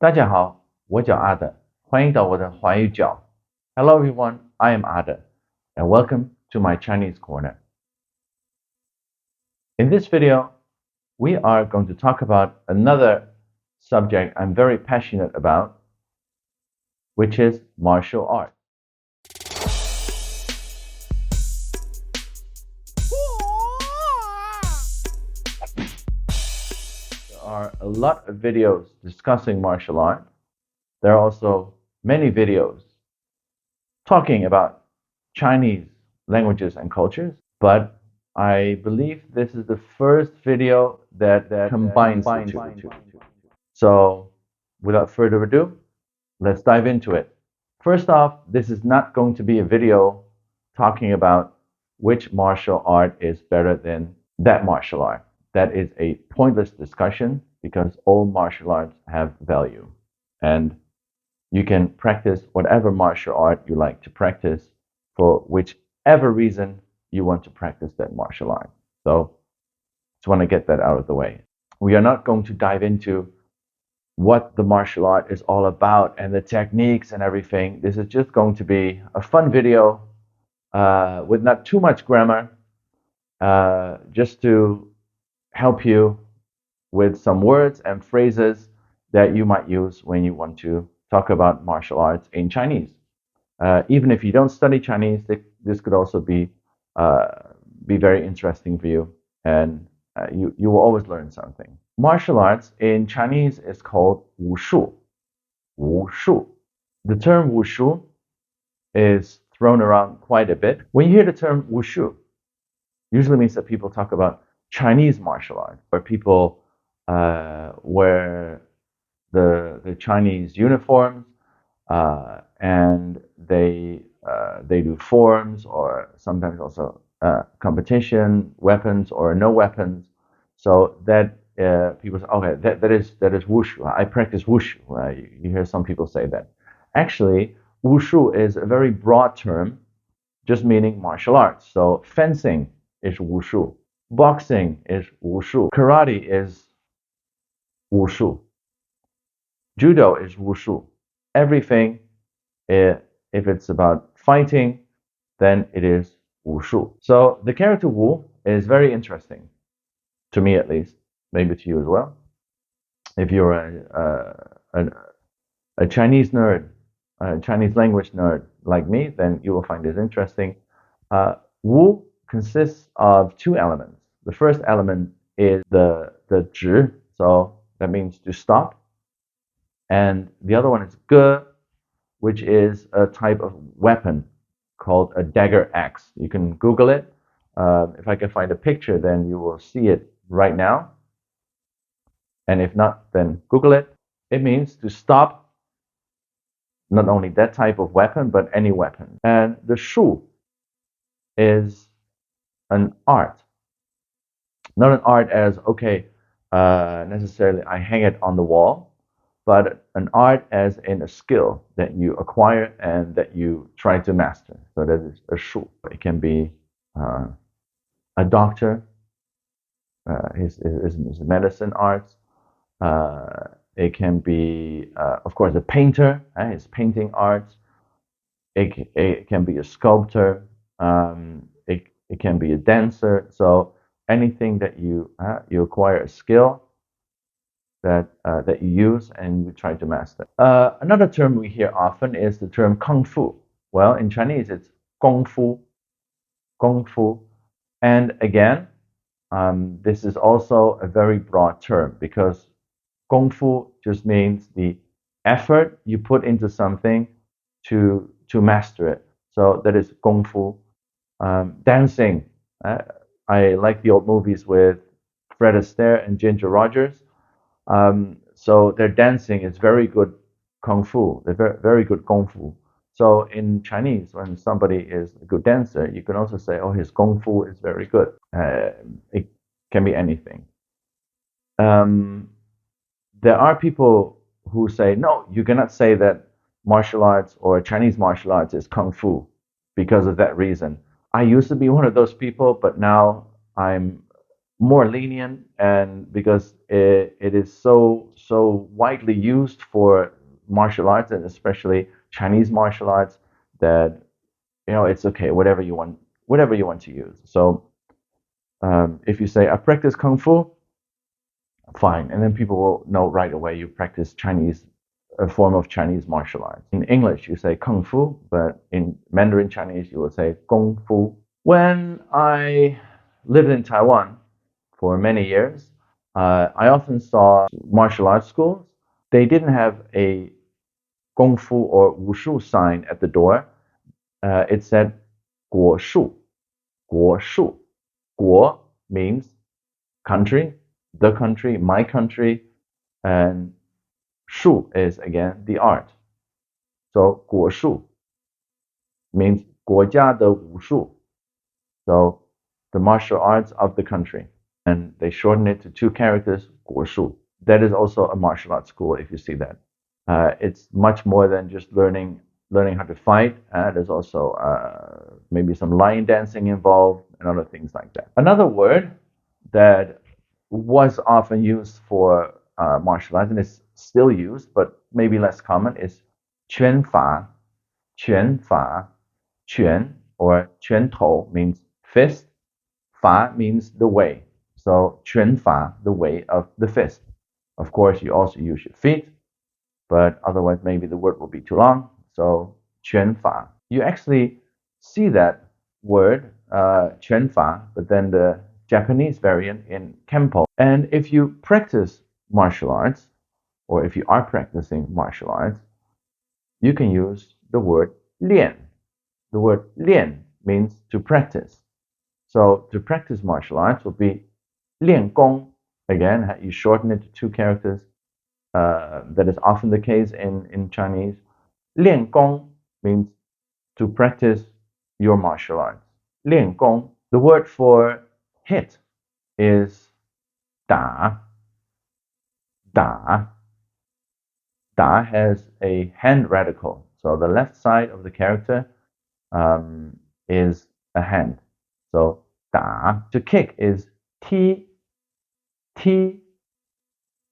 大家好，我叫阿德，欢迎到我的华语角。Hello everyone, I am Ada, and welcome to my Chinese corner. In this video, we are going to talk about another subject I'm very passionate about, which is martial art. There are a lot of videos discussing martial art. There are also many videos talking about Chinese languages and cultures, but I believe this is the first video that combines the two. So, without further ado, let's dive into it. First off, this is not going to be a video talking about which martial art is better than that martial art. That is a pointless discussion because all martial arts have value. And you can practice whatever martial art you like to practice for whichever reason you want to practice that martial art. So, just want to get that out of the way. We are not going to dive into what the martial art is all about and the techniques and everything. This is just going to be a fun video with not too much grammar, just to help you with some words and phrases that you might use when you want to talk about martial arts in Chinese. Even if you don't study Chinese, this could also be very interesting for you, and you will always learn something. Martial arts in Chinese is called wushu. Wushu. The term wushu is thrown around quite a bit. When you hear the term wushu, usually means that people talk about Chinese martial art, where people wear the Chinese uniforms and they do forms or sometimes also competition, weapons or no weapons. So that people say, okay, that is wushu. I practice wushu. You hear some people say that. Actually, wushu is a very broad term, just meaning martial arts. So fencing is wushu, boxing is wushu, karate is wushu, judo is wushu. Everything, if it's about fighting, then it is wushu. So the character Wu is very interesting, to me at least, maybe to you as well. If you're a Chinese nerd, a Chinese language nerd like me, then you will find this interesting. Wu consists of two elements. The first element is the zhi, so that means to stop. And the other one is ge, which is a type of weapon called a dagger axe. You can Google it. If I can find a picture, then you will see it right now. And if not, then Google it. It means to stop not only that type of weapon, but any weapon. And the shu is an art. Not an art as, okay, necessarily I hang it on the wall, but an art as in a skill that you acquire and that you try to master. So that is a shu. It can be a doctor, his medicine arts. It can be, of course, a painter, his painting arts. It can be a sculptor. It can be a dancer. So anything that you acquire a skill that you use and you try to master. Another term we hear often is the term kung fu. Well, in Chinese it's gong fu, gong fu, and again, this is also a very broad term because gong fu just means the effort you put into something to master it. So that is gong fu. Dancing. I like the old movies with Fred Astaire and Ginger Rogers. So their dancing is very good kung fu. They're very good kung fu. So in Chinese, when somebody is a good dancer, you can also say, oh, his kung fu is very good. It can be anything. There are people who say, no, you cannot say that martial arts or Chinese martial arts is kung fu because of that reason. I used to be one of those people, but now I'm more lenient, and because it is so widely used for martial arts, and especially Chinese martial arts, that it's okay, whatever you want to use. So if you say I practice kung fu, fine, and then people will know right away you practice Chinese, a form of Chinese martial arts. In English, you say kung fu, but in Mandarin Chinese, you will say gong fu. When I lived in Taiwan for many years, I often saw martial arts schools. They didn't have a gong fu or wushu sign at the door. It said guo shu, guo shu. Guo means country, the country, my country, and shu is again the art. So 国术 means 国家的武术. So the martial arts of the country. And they shorten it to two characters, 国术. That is also a martial arts school if you see that. It's much more than just learning how to fight. There's also maybe some line dancing involved and other things like that. Another word that was often used for martial arts and is still used, but maybe less common, is 拳法. 拳法, 拳 or 拳头 means fist. 法 means the way. So 拳法, the way of the fist. Of course, you also use your feet, but otherwise maybe the word will be too long. So 拳法. You actually see that word, 拳法, but then the Japanese variant in Kempo. And if you practice martial arts, or if you are practicing martial arts, you can use the word 练. The word 练 means to practice. So to practice martial arts will be 练功. Again, you shorten it to two characters. That is often the case in Chinese. 练功 means to practice your martial arts. 练功. The word for hit is 打. 打. 打 has a hand radical. So the left side of the character is a hand. So 打. To kick is 踢. 踢,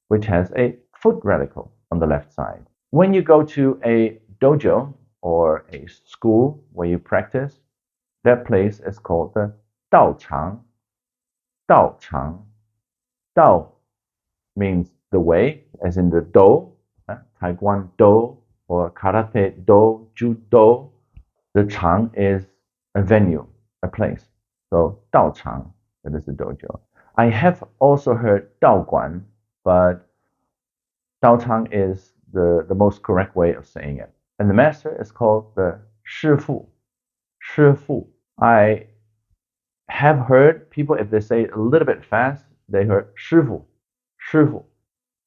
which has a foot radical on the left side. When you go to a dojo or a school where you practice, that place is called the 道场. 道场. Dao means the way, as in the do, taekwondo or karate do, judo. The chang is a venue, a place. So 道场, that is the dojo. I have also heard 道馆, but 道场 is the most correct way of saying it. And the master is called the 师傅. 师傅. I have heard people, if they say it a little bit fast, they heard 师傅. 师傅.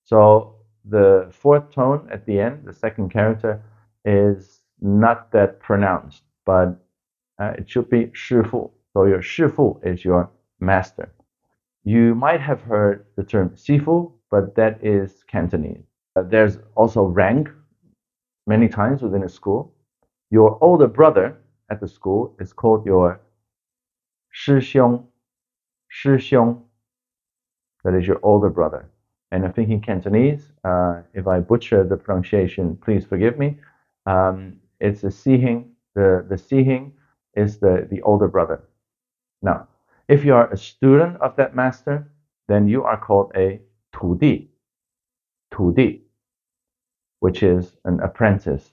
So the fourth tone at the end, the second character, is not that pronounced, but it should be 师傅. So your 师傅 is your master. You might have heard the term 师傅, but that is Cantonese. There's also rank many times within a school. Your older brother at the school is called your 师兄. 师兄. That is your older brother. And I'm thinking Cantonese. If I butcher the pronunciation, please forgive me. It's a sihing. The sihing is the older brother. Now, if you are a student of that master, then you are called a 徒弟. 徒弟, which is an apprentice,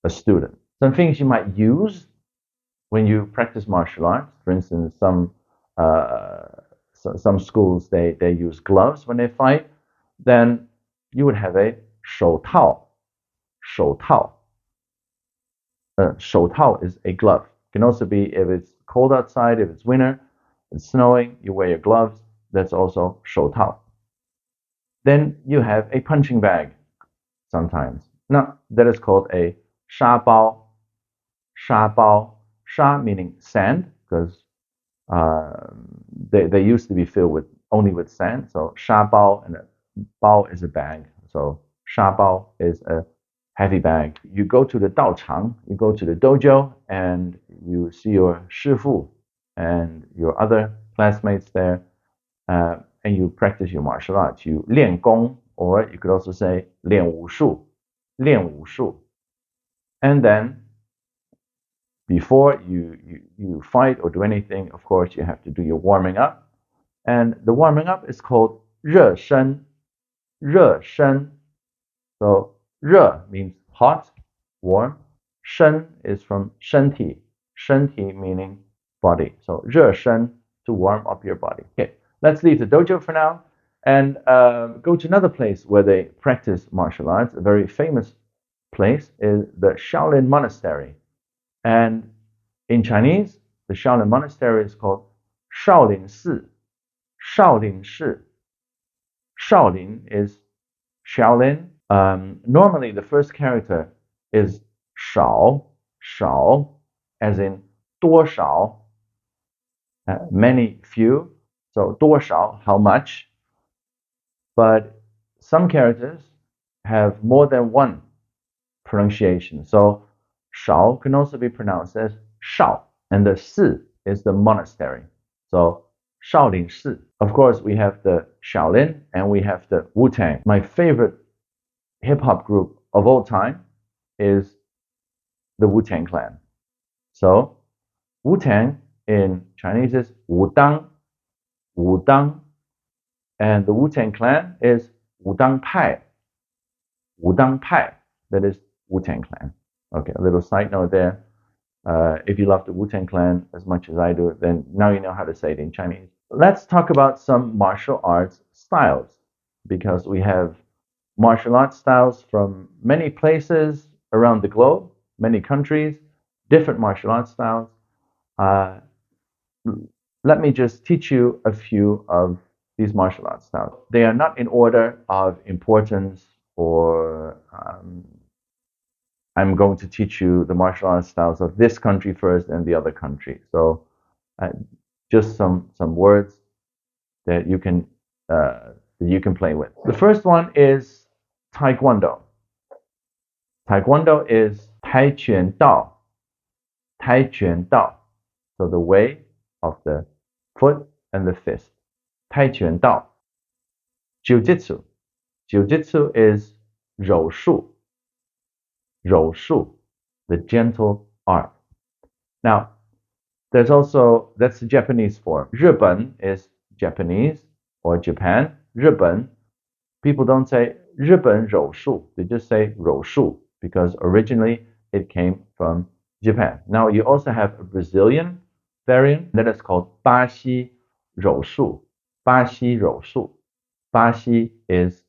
a student. Some things you might use when you practice martial arts. For instance, some schools they use gloves when they fight. Then you would have a 手套. 手套. 手套 is a glove. It can also be if it's cold outside, if it's winter, it's snowing, you wear your gloves. That's also 手套. Then you have a punching bag sometimes. Now, that is called a 沙包. 沙包. Sha meaning sand, because they used to be filled only with sand. So 沙包, and a bao is a bag. So 沙包 is a heavy bag. You go to the 道场, you go to the dojo, and you see your 师傅 and your other classmates there. and you practice your martial arts. You 练功, or you could also say 练武术,练武术. And then before you fight or do anything, of course, you have to do your warming up. And the warming up is called 热身,热身. So 热 means hot, warm. 身 is from 身体, 身体 meaning body. So 热身 to warm up your body. Okay, let's leave the dojo for now and go to another place where they practice martial arts. A very famous place is the Shaolin Monastery. And in Chinese, the Shaolin Monastery is called Shaolin Si. Shaolin Si. Shaolin is Shaolin. Normally, the first character is Shao, Shao, as in 多少, many, few. So 多少, how much. But some characters have more than one pronunciation. So 少 can also be pronounced as 少, and the si is the monastery. So 少林寺. Of course, we have the Shaolin and we have the Wu-Tang. My favorite hip-hop group of all time is the Wu-Tang Clan. So Wu-Tang in Chinese is Wudang, Wudang, and the Wu-Tang Clan is Wudang Pai, Wudang Pai. That is Wu-Tang Clan. Okay, a little side note there. If you love the Wu-Tang Clan as much as I do, then now you know how to say it in Chinese. Let's talk about some martial arts styles, because we have martial arts styles from many places around the globe, many countries, different martial arts styles. Let me just teach you a few of these martial arts styles. They are not in order of importance, or I'm going to teach you the martial arts styles of this country first and the other country. So just some words that you can play with. The first one is Taekwondo. Taekwondo is 跆拳道, 跆拳道. So the way of the foot and the fist. 跆拳道. Jiu-jitsu. Jiu-jitsu is 柔术. 柔术, the gentle art. Now, there's also, that's the Japanese form. 日本 is Japanese or Japan. 日本, people don't say 日本柔术, they just say 柔术, because originally it came from Japan. Now, you also have a Brazilian variant that is called 巴西柔术. 巴西柔术. 巴西 is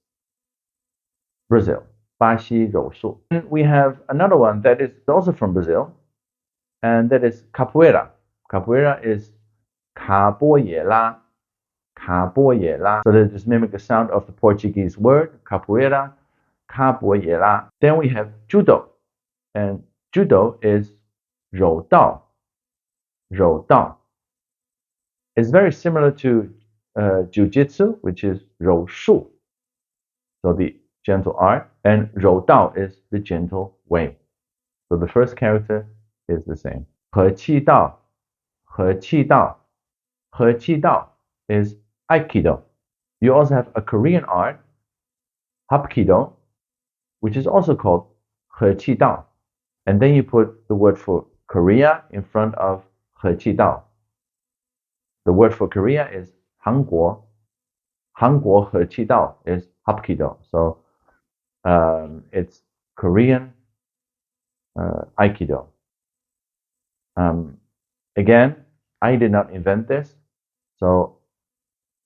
Brazil. 巴西柔术. And we have another one that is also from Brazil, and that is Capoeira. Capoeira is Capoeira. Capoeira. So they just mimic the sound of the Portuguese word, Capoeira, Capoeira. Then we have Judo, and Judo is 柔道. 柔道. It's very similar to Jiu-Jitsu, which is 柔术. So the gentle art, and 柔道 is the gentle way. So the first character is the same. 和气道, 和气道. 和气道 is Aikido. You also have a Korean art, Hapkido, which is also called 和气道. And then you put the word for Korea in front of 和气道. The word for Korea is 韩国. 韩国和气道 is Hapkido. So it's Korean Aikido. Again, I did not invent this, so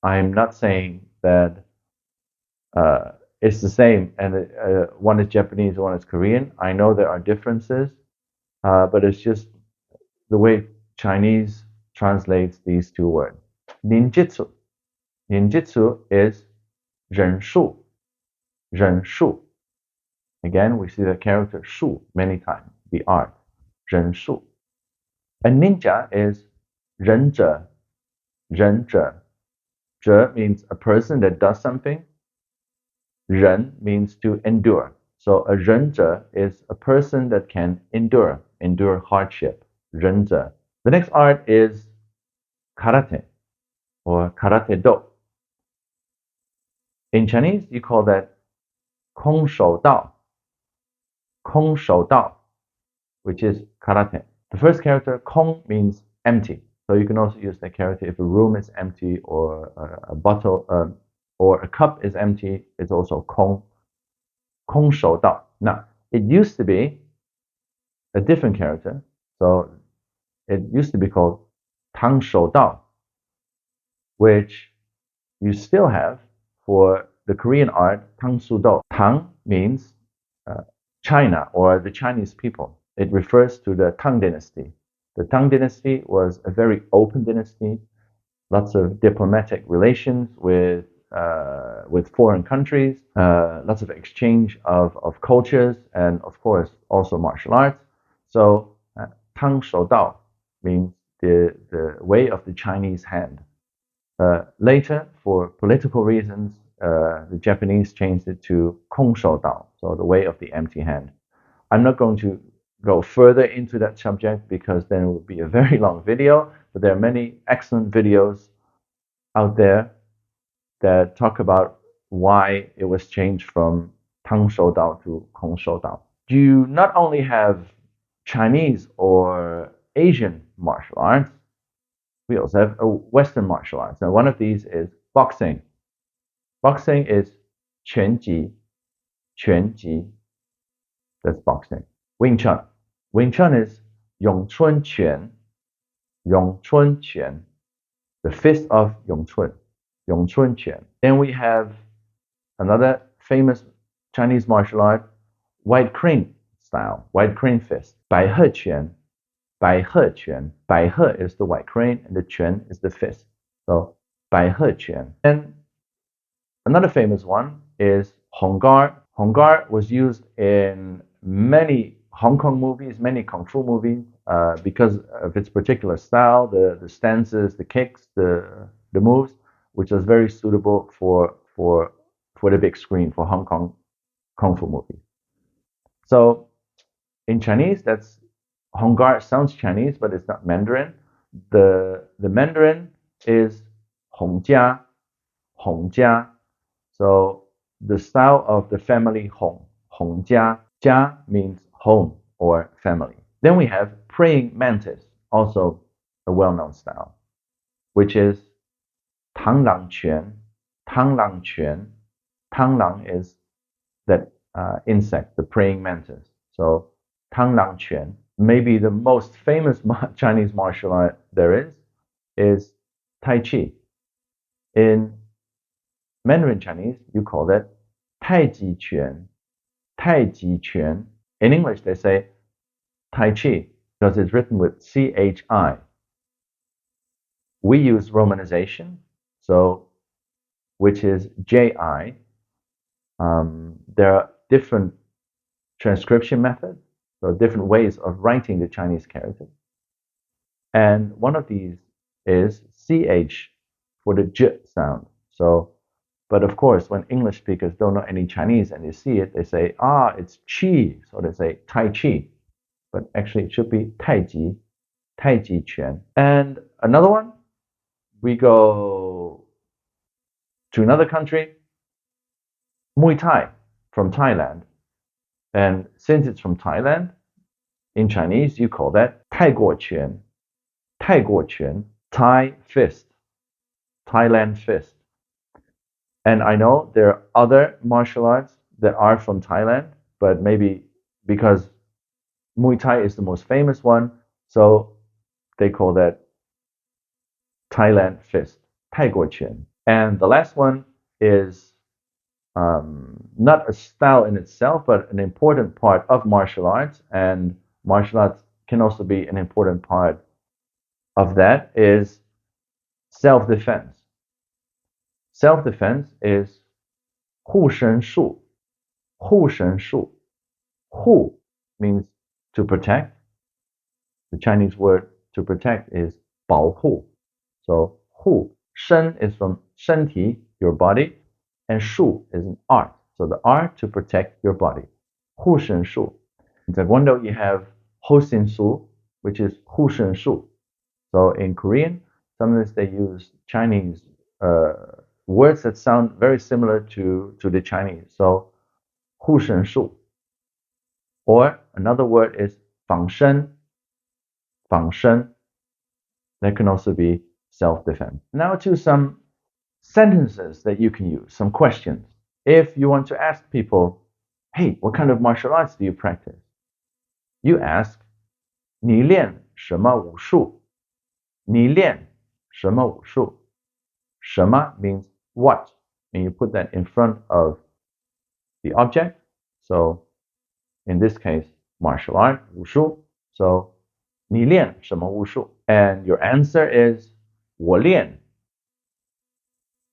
I'm not saying that it's the same and one is Japanese, one is Korean. I know there are differences, but it's just the way Chinese translates these two words. Ninjutsu. Ninjutsu is 忍术. 忍术. Again, we see the character 术 many times, the art. 忍术. A ninja is 忍者. 忍者. 者 means a person that does something. 忍 means to endure. So a 忍者 is a person that can endure hardship. 忍者. The next art is karate or karate do. In Chinese, you call that 空手道, 空手道, which is karate. The first character, 空, means empty. So you can also use that character if a room is empty or a bottle or a cup is empty. It's also 空, 空手道. Now, it used to be a different character. So it used to be called 汤手道, which you still have for the Korean art, Tang Sudo. Tang means China or the Chinese people. It refers to the Tang dynasty. The Tang dynasty was a very open dynasty, lots of diplomatic relations with foreign countries, lots of exchange of cultures, and of course also martial arts. So Tang Shoudao means the way of the Chinese hand. Later, for political reasons, the Japanese changed it to Kong Shoudao, so the way of the empty hand. I'm not going to go further into that subject because then it would be a very long video, but there are many excellent videos out there that talk about why it was changed from Tang Shoudao to Kong Shoudao. You not only have Chinese or Asian martial arts, we also have a Western martial arts. Now, one of these is boxing. Boxing is 拳击, 拳击. That's boxing. Wing Chun. Wing Chun is 咏春拳, 咏春拳. The fist of 咏春, 咏春拳. Then we have another famous Chinese martial art, white crane style, white crane fist, 百鹤拳. 百鹤拳. 百鹤 is the white crane and the quan is the fist. So 百鹤拳. And another famous one is Hong Gar. Hong Gar was used in many Hong Kong movies, many Kung Fu movies, because of its particular style, the stances, the kicks, the moves, which was very suitable for the big screen, for Hong Kong Kung Fu movies. So in Chinese, that's Hong Gar sounds Chinese, but it's not Mandarin. The Mandarin is Hong Jia, Hong Jia. So the style of the family Hong, Hong Jia. Jia means home or family. Then we have praying mantis, also a well-known style, which is Tang Lang Quan, Tang Lang Quan. Tang Lang is that insect, the praying mantis. So Tang Lang Quan. Maybe the most famous Chinese martial art there is Tai Chi. In Mandarin Chinese, you call that Tai Chi Quan, Tai Chi Quan. In English, they say Tai Chi because it's written with CHI. We use romanization, so which is JI. There are different transcription methods, so different ways of writing the Chinese characters. And one of these is CH for the J sound. So, but of course, when English speakers don't know any Chinese and they see it, they say, it's Chi. So they say Tai Chi. But actually, it should be Tai Chi, Tai Chi Quan. And another one, we go to another country, Muay Thai from Thailand. And since it's from Thailand, in Chinese, you call that 泰国拳, 泰国拳, Thai fist, Thailand fist. And I know there are other martial arts that are from Thailand, but maybe because Muay Thai is the most famous one, so they call that Thailand fist, 泰国拳. And the last one is not a style in itself, but an important part of martial arts, and martial arts can also be an important part of that, is self-defense. Self-defense is 护身术, 护身术. 护 means to protect. The Chinese word to protect is 保护. So 护, 身 is from 身体, your body, and 术 is an art. So the art to protect your body. 护身术. In Taekwondo, you have 护身术, which is 护身术. So in Korean, sometimes they use Chinese words that sound very similar to the Chinese. So 护身术. Or another word is 防身. 防身. That can also be self-defense. Now to some sentences that you can use, some questions. If you want to ask people, hey, what kind of martial arts do you practice? You ask, 你练什么武术? 你练什么武术? 什么 means what, and you put that in front of the object. So in this case, martial art, 武术. So 你练什么武术? And your answer is 我练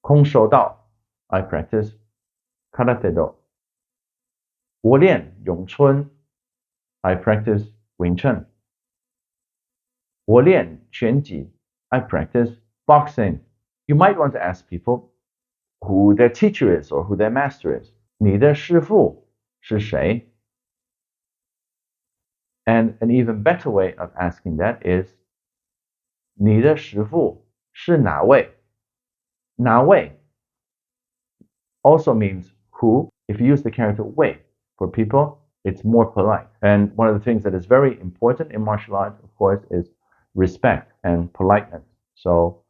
空手道. I practice karate do. 我练咏春. I practice Wing Chun. 我练拳击. I practice boxing. You might want to ask people who their teacher is or who their master is. 你的师父是谁? And an even better way of asking that is 你的师父是哪位? 哪位 also means who. If you use the character 位 for people, it's more polite. And one of the things that is very important in martial arts, of course, is respect and politeness. So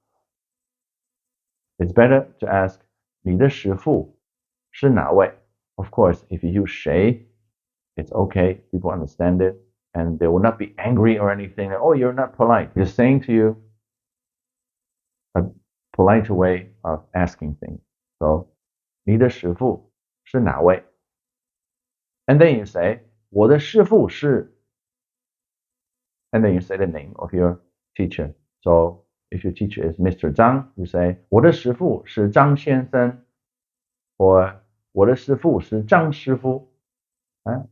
it's better to ask 你的师父是哪位? Of course, if you use 谁, it's okay. People understand it. And they will not be angry or anything. Oh, you're not polite. Just saying to you a polite way of asking things. So, 你的师父是哪位? And then you say, 我的师父是, and then you say the name of your teacher. So, if your teacher is Mr. Zhang, you say, 我的师父是张先生, or 我的师父是张师傅,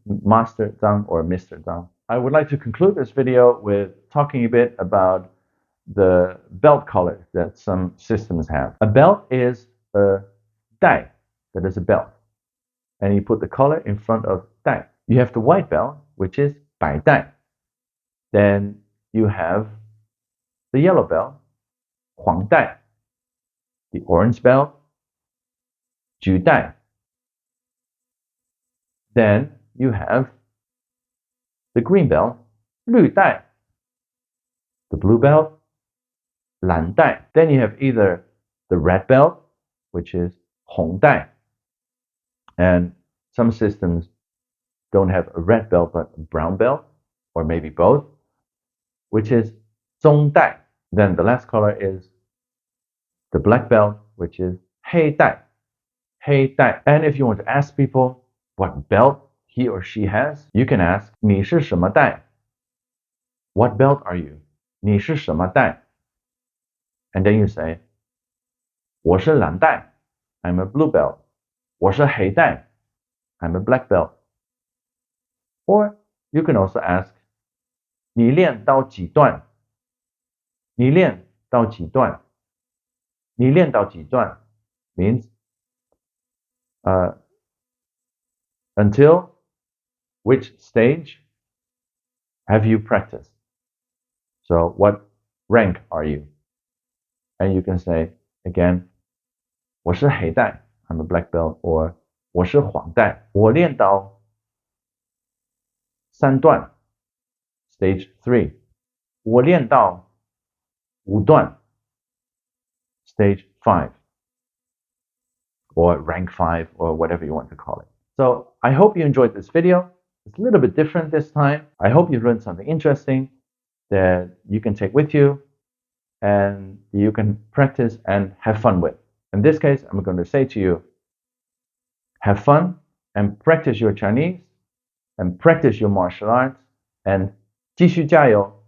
Master Zhang or Mr. Zhang. I would like to conclude this video with talking a bit about the belt colors that some systems have. A belt is a dai, that is a belt. And you put the collar in front of dai. You have the white belt, which is bai dai. Then you have the yellow belt, huang dai. The orange belt, ju dai. Then you have the green belt, lü dai. The blue belt, lan dai. Then you have either the red belt, which is hong dai. And some systems don't have a red belt but a brown belt, or maybe both, which is zong dai. Then the last color is the black belt, which is hei dai. Hei dai. And if you want to ask people what belt he or she has, you can ask, 你是什么带? What belt are you? 你是什么带? And then you say, 我是蓝带. I'm a blue belt. 我是黑带. I'm a black belt. Or you can also ask, 你练到几段? 你练到几段? 你练到几段 means until which stage have you practiced? So what rank are you? And you can say again, 我是黑带, I'm a black belt, or 我是黄带, 我练到三段, stage 3. 我练到五段, stage 5. Or rank 5, or whatever you want to call it. So I hope you enjoyed this video. It's a little bit different this time. I hope you've learned something interesting that you can take with you and you can practice and have fun with. In this case, I'm going to say to you, have fun and practice your Chinese and practice your martial arts and 继续加油